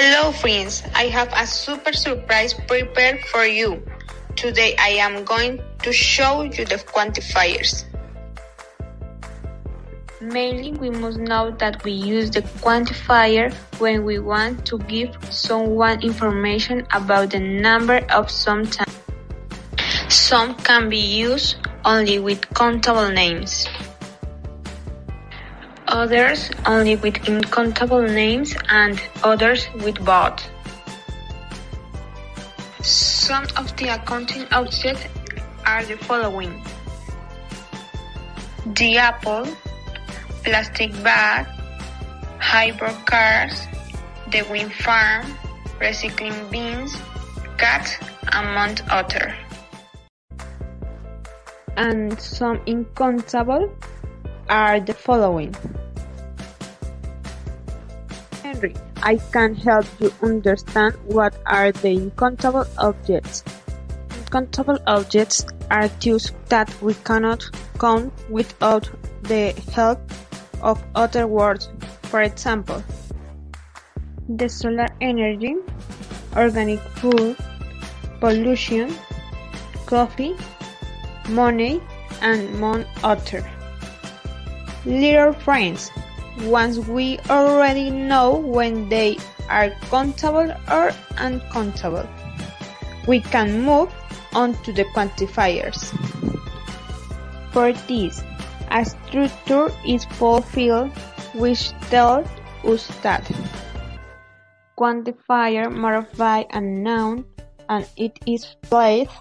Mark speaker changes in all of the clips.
Speaker 1: Hello friends, I have a super surprise prepared for you. Today I am going to show you the quantifiers. Mainly we must know that we use the quantifier when we want to give someone information about the number of some time. Some can be used only with countable names. Others only with uncountable names and others with both. Some of the accounting objects are the following: the apple, plastic bag, hybrid cars, the wind farm, recycling bins, cats, among others. And some uncountable are the following. Henry, I can help you understand what are the uncountable objects. Uncountable objects are those that we cannot count without the help of other words. For example, the solar energy, organic food, pollution, coffee, money, and among others. Little friends, once we already know when they are countable or uncountable, we can move on to the quantifiers. For this, a structure is fulfilled which tells us that quantifier modifies a noun and it is placed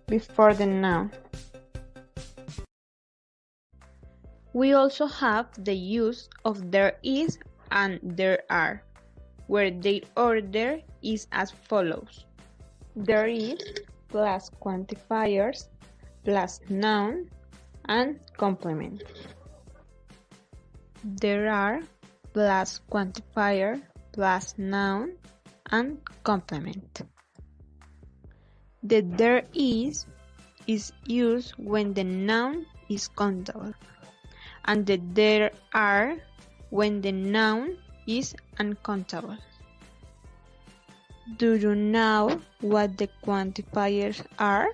Speaker 1: before the noun. We also have the use of there is and there are, where their order is as follows: there is plus quantifiers plus noun and complement. There are plus quantifier plus noun and complement. The there is used when the noun is countable, and the there are when the noun is uncountable. Do you know what the quantifiers are?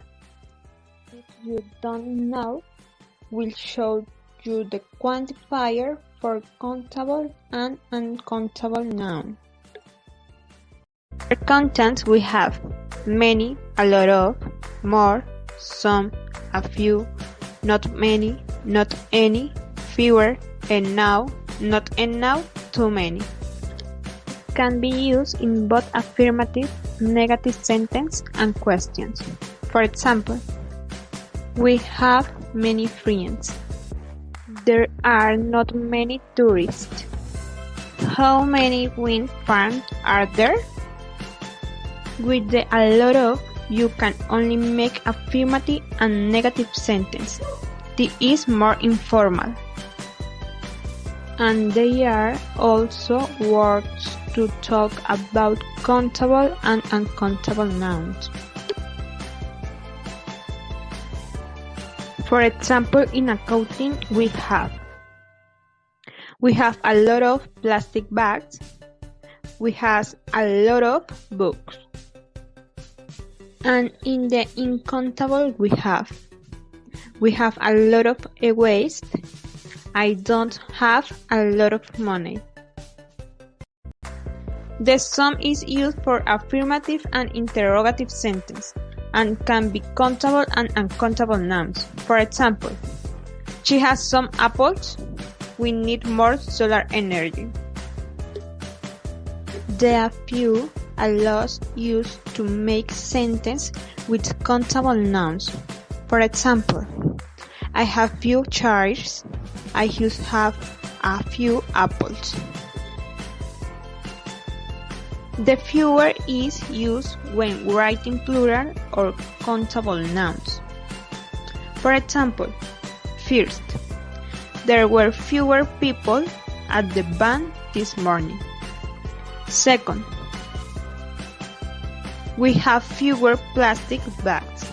Speaker 1: If you don't know, we'll show you the quantifier for countable and uncountable noun. For contents we have many, a lot of, more, some, a few, not many, not any, fewer, enough, not enough, too many. Can be used in both affirmative, negative sentence and questions. For example, we have many friends. There are not many tourists. How many wind farms are there? With the a lot of, you can only make affirmative and negative sentence. This is more informal. And they are also words to talk about countable and uncountable nouns. For example, in accounting we have a lot of plastic bags. We have a lot of books. And in the uncountable we have a lot of waste. I don't have a lot of money. The sum is used for affirmative and interrogative sentence and can be countable and uncountable nouns. For example, she has some apples. We need more solar energy. The a few, a lot used to make sentence with countable nouns. For example, I have few chairs. I used to have a few apples. The fewer is used when writing plural or countable nouns. For example, first, there were fewer people at the band this morning. Second, we have fewer plastic bags.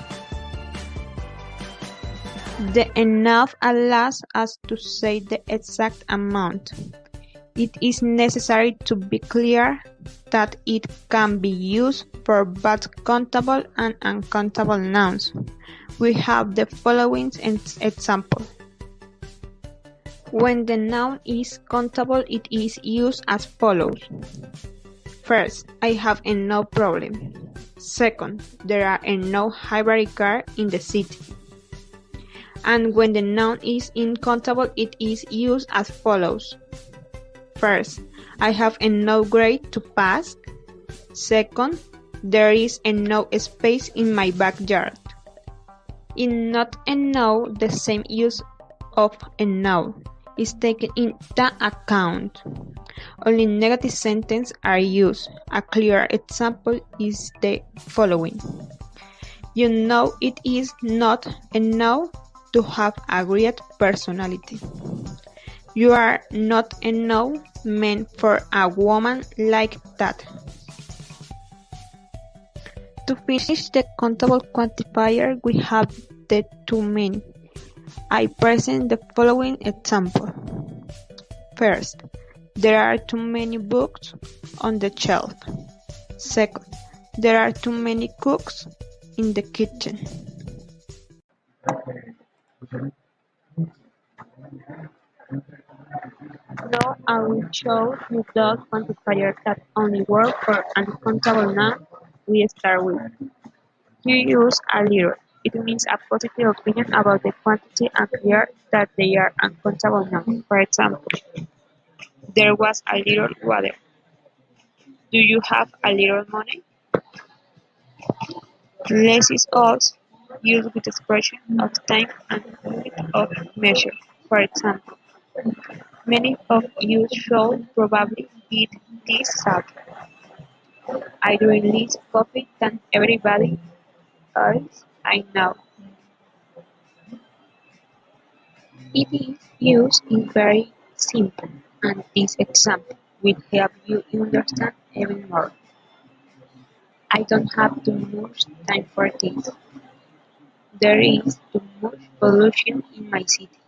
Speaker 1: The enough allows us to say the exact amount. It is necessary to be clear that it can be used for both countable and uncountable nouns. We have the following example. When the noun is countable, it is used as follows. First, I have no problem. Second, there are no highway cars in the city. And when the noun is uncountable, it is used as follows. First, I have no grade to pass. Second, there is no space in my backyard. In not a noun, the same use of a noun is taken into account. Only negative sentences are used. A clear example is the following. You know it is not a noun to have a great personality. You are not a noun meant for a woman like that. To finish the countable quantifier, we have the two mean. I present the following example. First, there are too many books on the shelf. Second, there are too many cooks in the kitchen. Now I will show you those quantifiers that only work for uncountable nouns we start with. You use a little. It means a positive opinion about the quantity and clear that they are uncountable nouns. For example, there was a little water. Do you have a little money? Less is also used with expression of time and unit of measure. For example, many of you should probably eat this salad. I drink less coffee than everybody else I know. It is used in very simple, and this example will help you understand even more. I don't have too much time for this. There is too much pollution in my city.